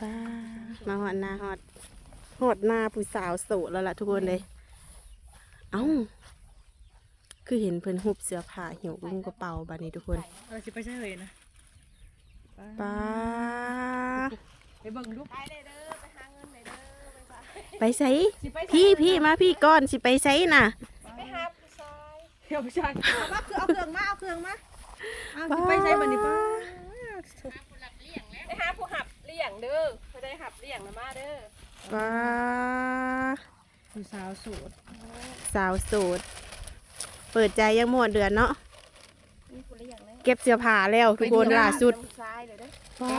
ป้ามาหอดหน้าหอดหน้าผู้สาวโสดแล้วล่ะทุกคนเลยเอ้าคือเห็นเพิ่นหุบเสื้อผ้าหิวลุงกระเป๋าบานี้ทุกคนสิไปใช่เลยนะป้าไปเบิ่งดูไปเลยเด้อไปหาเงินเลยเด้อไปไสพี่มาพี่ก่อนสิไปไสน่ะไปหาผู้ชาย เอาผู้ชายเอาเครื่องมาสิไปใช้บัดนี้ป้าไปหาผู้หับเลี้ยงเด้อเพื่อได้หับเลี้ยงนะมาเด้อป้าผู้สาวโสดเปิดใจยังหมดเดือนเนาะมีผู้เลี้ยงเลยเก็บเสื้อผ้าแล้วทุกคนล่าสุดป้า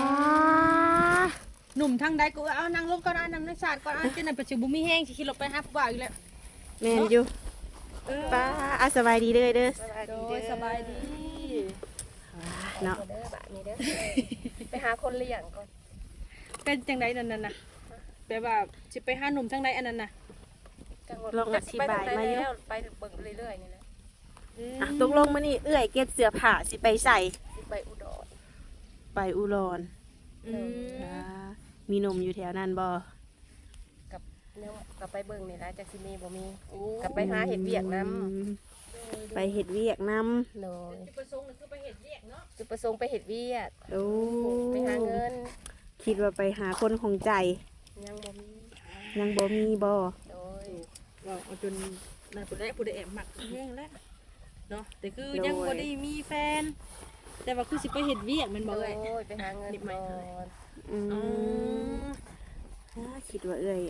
หนุ่มทางใดกูเอานางลงก่อนนางนักศาสตร์ก่อนเจ้านั่นปัจจุบันมีแห้งสิขี่รถไปหาผู้บ่าวอีกแล้วแม่นอยู่ป้าสบายดีเด้อสบายดีเนาะไปหาคนเลี้ยงก่อนเป็นจังไดนั่นน่ะแบบว่าสิไปหาหนุ่มทางใดอันนั้นน่ะลองอธิบายมาอยู่ไปถึงเบิ่งเรื่อยๆนี่แหละตกลงมานี่เอื้อยเก็บเสื้อผ้าสิไปใส่ไปอุดรมีนมอยู่แถวนั้นบ่กับเนี่ยกับไปเบิ่งนี่แหละจากซิมีบ่มีกับไปหาเห็ดเวียกน้ำไปเห็ดเวียกน้ำเลยจุดประสงค์คือไปเห็ดเวียกเนาะจุดประสงค์ไปเห็ดเวียกไปหาเงินคิดว่าไปหาคนของใจยังบ่มีบ่โดยว่าเอาจนนั่นผู้ใดแอบหมักแห้งแล้วเนาะแต่คือยังบ่ได้มีแฟนแต่ว่าคือสิไปเห็ดเวียกมันบ่เอ้ยไปหาเงินก่อนคิดว่าเอ้ย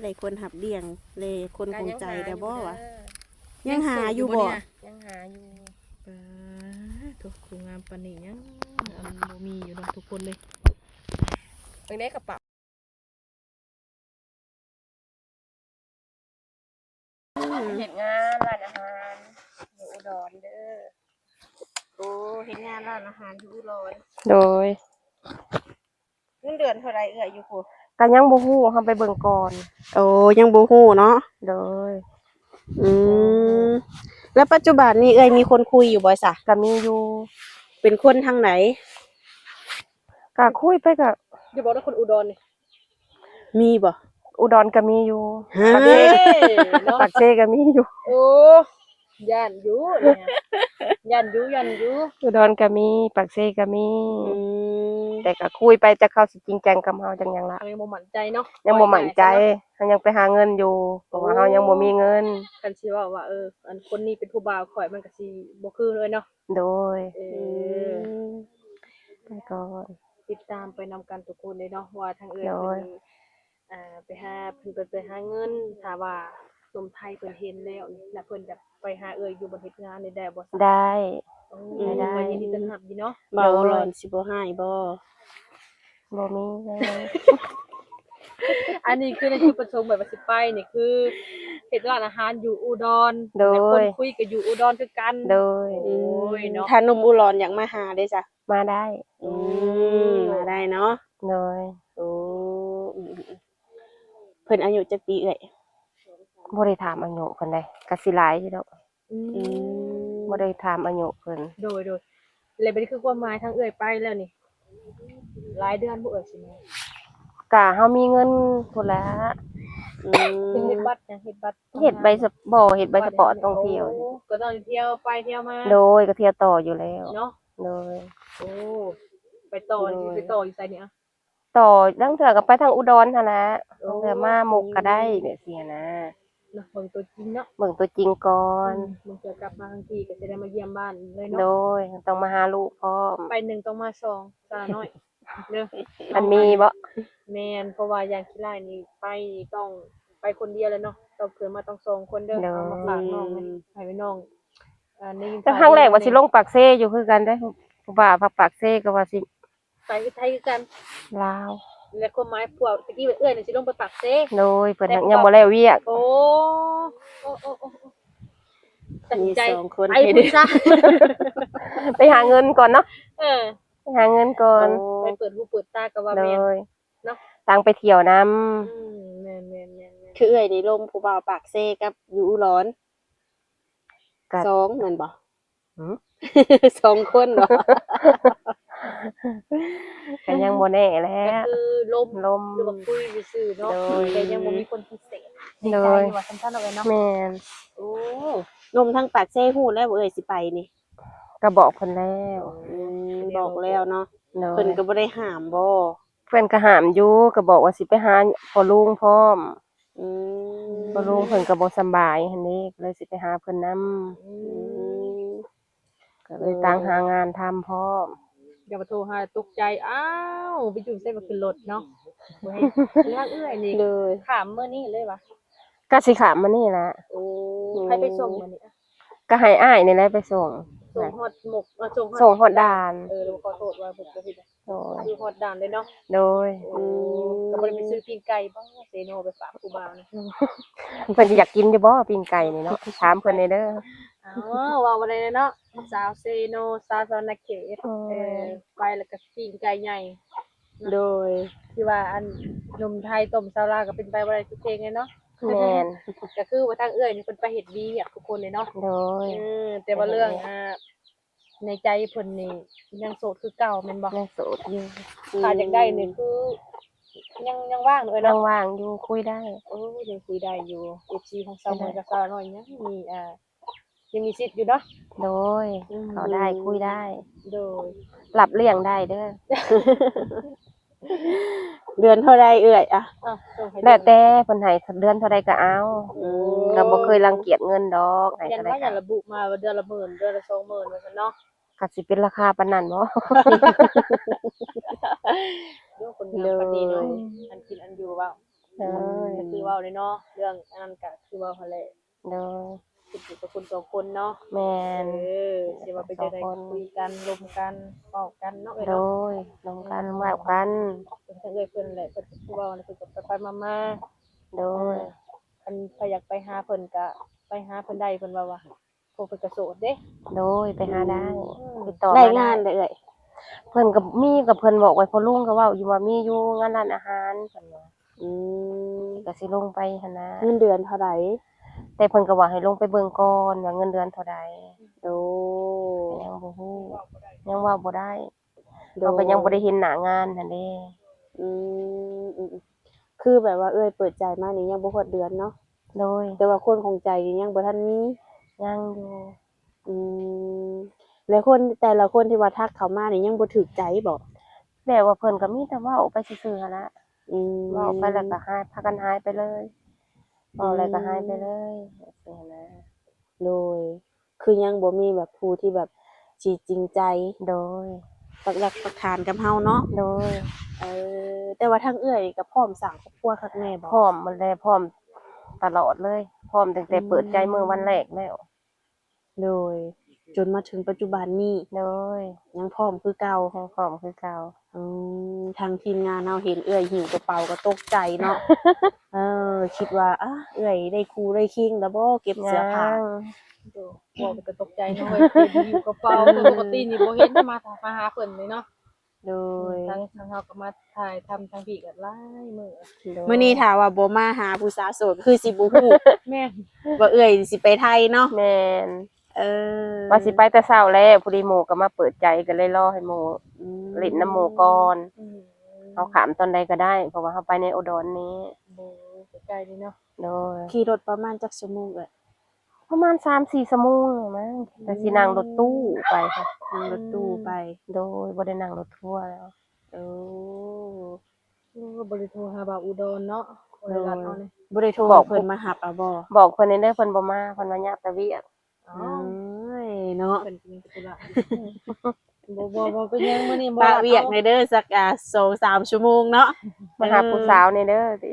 ได้คนหับเลี้ยงเลยคนของใจแต่บ่วะยังหาอยู่บ่ยังหาอยู่ทุกคนงามปานนี้ยังบ่มีอยู่เนาะทุกคนเลยไปได้กระเป๋าเห็นงานร้านอาหารอยู่อุดรเด้อเห็นงานร้านอาหารอยู่อุดรโดยเงินเดือนเท่าไรเอ่ยอยู่กูกันยังบ่ฮู้เฮาไปเบิ่งก่อนยังบ่ฮู้เนาะโดยแล้วปัจจุบันนี้เอ่ยมีคนคุยอยู่บ่ซะก็มีอยู่เป็นคนทางไหนก็คุยไปก็อย่าบอกว่าคนอุดรนี่มีบ่อุดรก็มีอยู่ปักเซก็มีอยู่โอ้ย่านอยู่เนี่ยย่านอยู่อุดรก็มีปักเซก็มีแต่ก็คุยไปจะเข้าสิจริงจังกับเฮาจังหยังล่ะยังบ่มั่นใจเนาะยังบ่มั่นใจเฮายังไปหาเงินอยู่เพราะว่าเฮายังบ่มีเงินกันสิว่าอันคนนี้เป็นผู้บ่าวข่อยมันก็สิบ่คือเลยเนาะโดยไปก่อนติดตามไปนำกันทุกคนเลยเนาะว่าทางเอื้อยไปหาเพิ่นไปหาเงินถ้าว่าหนุ่มไทยเพิ่นเห็นแล้วนี่แล้วเพิ่นจะไปหาเอื้อยอยู่บ่เฮ็ดงานได้บ่ซะได้ก็ยินดีต้อนรับอยู่เนาะบ่ร้อนสิบ่ให้บ่มีอันนี้คือในจุดประสงค์แบบว่าสิไปนี่คือเฮ็ดร้านอาหารอยู่อุดรแต่คนคุยก็อยู่อุดรคือกันโดยเนาะถ้าหนุ่มอุดรอยากมาหาได้จ้ะมาได้มาได้เนาะโดยเพิ่นอายุจักปีเอ่ยบ่ได้ถามอายุเพิ่นได้ก็สิหลายอยู่ดอกบ่ได้ถามอายุเพิ่นโดยเลยบ่ได้คือความหมายทางเอื้อยไปแล้วนี่หลายเดือนบ่เอ่ยสิแม่ก็เฮามีเงินพุ่นละเฮ็ดบัตรเฮ็ดใบสปอร์ตเฮ็ดใบสปอร์ตท่องเที่ยวก็ต้องเที่ยวไปเที่ยวมาโดยก็เที่ยวต่ออยู่แล้วเนาะโดยไปต่ออยู่ไสนี่ต่อดังเถื่อก็ไปทางอุดรหั่นล่ะเถื่อมามุกก็ได้แบบเสียนะเนาะเบิ่งตัวจริงเนาะเบิ่งตัวจริงก่อนมึงจะกลับมาทางที่ก็จะได้มาเยี่ยมบ้านเลยเนาะโดยต้องมาหาลูกพร้อมไป1ต้องมา2ซาน้อยเด้อมันมีบ่แม่นเพราะว่าอย่างขี้ร้ายนี่ไปต้องไปคนเดียวแล้วเนาะต้องเกิดมาต้อง2คนเด้อเอามาฝากน้องให้น้องนี่แต่ครั้งแรกว่าสิลงปากเซอยู่คือกันได้ผู้บ่าวปากเซก็ว่าสิไปไทยคือกันลาวแล้วความหมายพวกตะกี้เอื้อยนี่สิลงไปปากเซโดยเพิ่นยังบ่แล้วเวียกโอ้ตัดใจไอ้พุ่นซะไปหาเงินก่อนเนาะไปหาเงินก่อนไปเปิดหูเปิดตาก็ว่าแม่นเนาะตังไปเที่ยวนำแม่นคือเอื้อยนี่ลมผู้บ่าวปากเซกับอยู่อุดร2แม่นบ่2คนบ่ ก็ยังบ่แน่แล้ ก็ ว คือลม ลม หรือว่าคุยซื่อๆเนาะ โดย แต่ยังบ่มีคนพิเศษใน โด ใจ ย ว่าซั่นๆเอาไว้เนาะ แม่น โอ้ นมทั้งปากเซ่ฮู้แล้วบ่เอ้ยสิไปนี่ ก็บอกเพิ่นแล้ว บอกแล้วเนาะ โดย เพิ่นก็บ่ได้ห้ามบ่ เพิ่นก็ห้ามอยู่ก็บอกว่าสิไปหาพ่อลุงพร้อม อืม พ่อลุงเพิ่นก็บ่สำบายหั่นนี่เลยสิไปหาเพิ่นนำ อืม ก็เลยต่างหางานทำพร้อม อย่ามาโทรหาตกใจอ้าวไปจุ่มเส้นมาขึ้นรถเนาะบ่ให้ทางเอื้อยนี่ เลย ขามมื้อนี้เลยวะ ก็สิขามมานี่ล่ะ โอ้ใครไปส่งมื้อนี้อะ ก็ให้อ้ายนี่แหละไปส่ง ส่งฮอดหมกส่ง ส่งฮอดด่าน เราขอโทษว่าผมก็ผิด โดย คือฮอดด่านเลยเนาะ โดย โอ้ก็บ่ได้ไปซื้อปิ้งไก่บ่เซโนไปฝากครูบานี่ เพิ่นสิอยากกินอยู่บ่ปิ้งไก่นี่เนาะถามเพิ่นได้เด้อ อ๋อว่าบ่ได้เนาะสาวเซโนสาวสาวนาเขต อืม ไปแล้วก็ปิ้งไก่ใหญ่ โดย ที่ว่าอันหนุ่มไทยต้มซาวลาวก็เป็นไปบ่ได้ทุกเพลงเลยเนาะ แม่น ก็คือว่าทางเอื้อยนี่เพิ่นไปเฮ็ดดีอยากทุกคนเลยเนาะ โดย แต่ว่าเรื่องในใจเพิ่นนี่ยังโสดคือเก่าแม่นบ่ ยังโสดอยู่ ถ้าอยากได้นี่คือยังว่างเลย ยั เนาะ งว่างอยู่คุยได้ โอ้ยังคุยได้อยู่ FC ของสาวน้อยกับสาวน้อยยังมียังมีสิทธิ์อยู่เนาะ โดยเขาได้คุยได้ โดย หลับเลี้ยงได้เด้อ เดือนเท่าใดเอ้ยอะ ส่งให้ แล้วแต่เพิ่นให้เดือนเท่าใดก็เอา อืม ก็บ่เคยรังเกียจเงินดอกให้ ยัน เท่าใด ว่าอ ก็ ย่าระบุมาว่าเดือนละหมื่นเดือนละ20,000ว่าซั่นเนาะ ก็สิเป็นราคาปานนั้นบ่ เรื่องคนงามปานนี้เนาะอันกินอันอยู่เว้า เออ ก็คือเว้าเลยเนาะเรื่องอันนั้นก็คือเว้าหั่นแหละ โดย คิดอยู่กับคนสองคนเนาะ แม่น สิว่าไปจะได้คุยกันลมกันเว้ากันเนาะ โด เนาะ ยลงกันว่ากัน เพิ่นก็เอ้ยเพิ่นแหละเพิ่นคือเว้าน่ะเพิ่นก็ไปๆมา โดย ๆคันใครอยากไปหาเพิ่นก็ไปหาเพิ่นได้เพิ่นว่าพวกเพิ่นก็โสดเด้ โดยไปหาได้ติดต่อ ได้ มาง านเลยเอ้ย เพิ่นก็มีกับเพิ่นบอกไว้พอลุงก็เว้าอยู่ว่ามีอยู่งานร้านอาหารเพิ่นว่า อืม ก็สิลงไปหั่นนะ เงินเดือนเท่าใด แต่เพิ่นก็ว่าให้ลงไปเบิ่งก่อนว่าเงินเดือนเท่าใด โอ้ ก็ยังบ่ฮู้ยังเว้าบ่ได้ โด เราก็ยังบ่ได้เห็นหน้างานนั่นเด้ อืมคือแบบว่าเอ้ยเปิดใจมานี่ยังบ่ฮอดเดือนเนาะ โดย แต่ว่าคนของใจนี่ยังบ่ทันมี ยังอยู่ อืมแล้วคนแต่ละคนที่ว่าทักเข้ามานี่ยังบ่ถูกใจบ่ แบบว่าเพิ่นก็มีแต่เว้าไปซื่อๆหั่นล่ะ อืม เว้าไปแล้วก็หายพากันหายไปเลยเว้าแล้วก็หายไปเลยจังซี่นะ โดย คือยังบ่มีแบบผู้ที่แบบสิจริงใจ โดย ปักหลักปักฐานกับเฮาเนาะ โดย แต่ว่าทางเอื้อยก็พร้อมสร้างครอบครัวคักแน่บ่ พร้อมหมดแล้วพร้อมตลอดเลยพร้อมตั้งแต่เปิดใจมื้อวันแรกแล้ว โดย จนมาถึงปัจจุบันนี้ โดย ยังพร้อมคือเก่า ยังพร้อมคือเก่า ทางทีมงานเราเห็นเอื้อยหิวกระเป๋าก็ตกใจเนาะ คิดว่าเอื้อยได้ครูได้คิงแล้วบ่เก็บเสื้อผ้า โดบอกก็ตกใจเนาะเว้ยเพิ่นอยู่กระเป๋าปกตินี่บ่เห็นมาหาเพิ่นเลยเนาะ โดย ทางเฮาก็มาถ่ายทำทางพี่ก็หลายมื้อ มื้อนี้ถ้าว่าบ่มาหาผู้สาวโสดคือสิบ่ฮู้ แม่น ว่าเอื้อยสิไปไทยเนาะ แม่น ว่า ว่าสิไปแต่เช้าแล้วพอดีหมู่ก็มาเปิดใจก็เลยรอให้หมู่เล่นน้ำหมู่ก่อนเฮาขามตอนใดก็ได้ เพราะว่าเฮาไปในอุดรนี้ บ่ใกล้ๆนี่เนาะ โดย ขี่รถประมาณจักชั่วโมงเอ้ย ประมาณ 3-4 ชั่วโมงมั้งแต่สินั่งรถตู้ไปค่ะ นั่งรถตู้ไป โดยบ่ได้นั่งรถทัวร์แล้ว โอ้ บ่ได้โทรหาบ่าวอุดรเนาะบ่ได้รัดเอานี่ บ่ได้โทรบอกเพิ่นมารับเอาบ่ บอกเพิ่นในเด้อเพิ่นบ่มาเพิ่นว่ายากแต่เวียก อ๋อ เนาะ เพิ่นก็มีธุระบ่เป็นหยังมื้อนี้บ่ ปะเวียกในเด้อสัก2-3 ชั่วโมงเนาะ มาหาผู้สาวในเด้อติ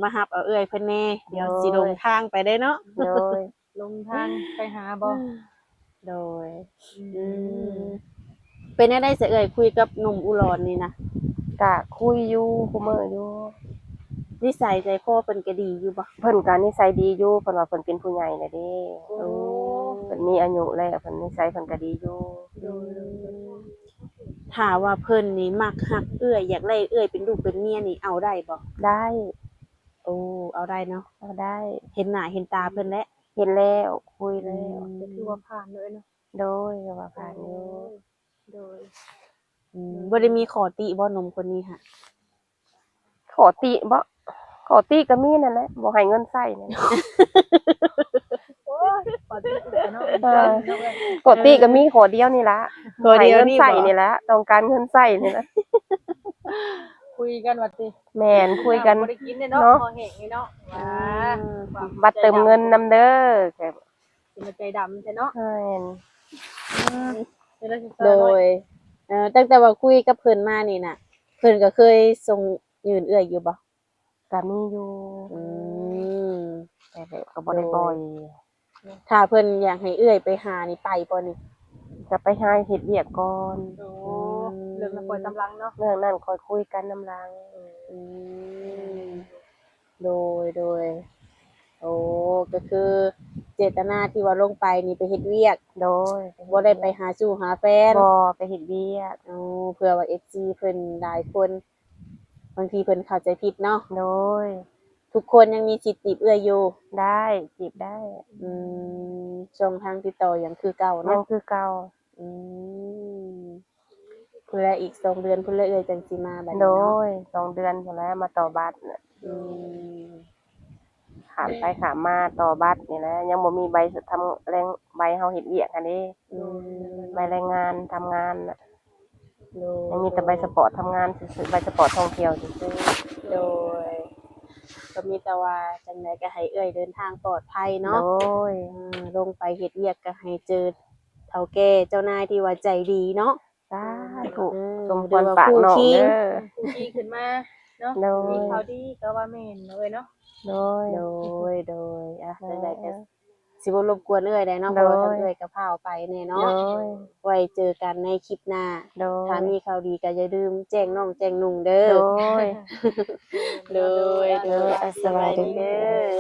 มารับเอาเอื้อยเพิ่นแน่เดี๋ยวสิ โดย ลงทางไปได้เนาะ โดย ลงทางไปหาบ่ โดยเป็นจังได๋ซะเอื้อยคุยกับหนุ่มอุดรนี่นะ ก็คุยอยู่คุมื้ออยู่ นิสัยใจคอเพิ่นก็ดีอยู่บ่ เพิ่นก็นิสัยดีอยู่เพิ่นว่าเพิ่นเป็นผู้ใหญ่แล้วเด้ โอ้ เพิ่นมีอายุแล้วเพิ่นนิสัยเพิ่นก็ดีอยู่ ถ้าว่าเพิ่นนี่มักฮักเอื้อยอยากได้เอื้อยเป็นลูกเป็นเมียนี่เอาได้บ่ ได้ โอ้เอาได้เนาะ เอาได้ เห็นหน้าเห็นตาเพิ่นแล้ว เห็นแล้วคุยแล้ว ก็คือว่าผ่านเลยเนาะ โดยก็ว่าผ่านอยู่ โดย บ่ได้มีขอติบ่หนมคนนี้ค่ะ ขอติบ่ขอติก็มีนั่นแหละบ่ให้เงินใช้นั่นแหละ โอ้ยขอติเนาะ ขอติก็มีขอเดียวนี่ล่ะ ขอเดียว ให้ นี่ เงินใช้ บ่ นี่ล่ะต้องการเงินใช้นี่ล่ะ คุยกันว่าติ แม่นคุยกัน บ่ได้กินเนาะ เนาะ พอแห้งนี่เนาะว้า บัตรเติมเงินนำเด้อแค่ สิมาใจดำใช่เนาะ แม่น เดี๋ยวเราสิ โดยตั้งแต่ว่าคุยกับเพิ่นมานี่น่ะ เพิ่นก็เคยส่งยืนเอื้อยอยู่บ่ ก็มีอยู่ อืม แต่แบบก็บ่ได้บ่อย ถ้าเพิ่นอยากให้เอื้อยไปหานี่ไปบ่นี่ จะไปหาเฮ็ดเวียกก่อน โอ้เรื่องมันปล่อยกำลังเนาะ เรื่องนั้นค่อยคุยกันนำหลัง อืมโดยโอ้ก็คือเจตนาที่ว่าลงไปนี่ไปเฮ็ดเวียก โดย บ่ได้ไปหาสู่หาแฟน บ่ไปเฮ็ดเวียก เอาเผื่อว่า FC เพิ่นหลายคนบางทีเพิ่นเข้าใจผิดเนาะ โดย ทุกคนยังมีสิทธิ์จีบเอื้อยอยู่ ได้จีบได้ อืช่องทางติดต่อยังคือเก่า ยั เนาะ งคือเก่า อืมเพื่ออีก2 เดือนเพิ่นเลยเอื้อยจังสิมาบัด โด นี้เนาะ ย2 เดือนพุ่นแล้วมาต่อบัตรน่ะ อืม ขามไปขามมาต่อบัตรนี่แหละยังบ่มีใบทำแรงใบเฮาเฮ็ดเวียกอันนี้ อืม ใบแรงงานทำงานน่ะ โดย ยังมีแต่ใบสปอร์ตทำงานซื่อๆใบสปอร์ตท่องเที่ยวซื่อ โดยก็มีแต่ว่าจังไดก็ให้เอื้อยเดินทางปลอดภัย ๆ เนาะ โดย ลงไปเฮ็ดเวียกก็ให้เจอเฒ่าแก่เจ้านายที่ว่าใจดีเนาะ สาธุ เออ สมควรปากน้องเด้อ คุยขึ้นมาเนาะ โดย มีข่าวดีก็ว่าแม่นเลยเนาะ โดย โดยจังไดก็สิบ่รบกวนเอื้อยได้เนาะเพราะว่า โดย ทางเอื้อยก็พาไปแน่ โด เนาะ ย ไว้เจอกันในคลิปหน้า โดย ถ้ามีข่าวดีก็อย่าลืมแจ้งน้องแจ้งนุ่งเด้อ โดย โดยสวัสดีเด้อ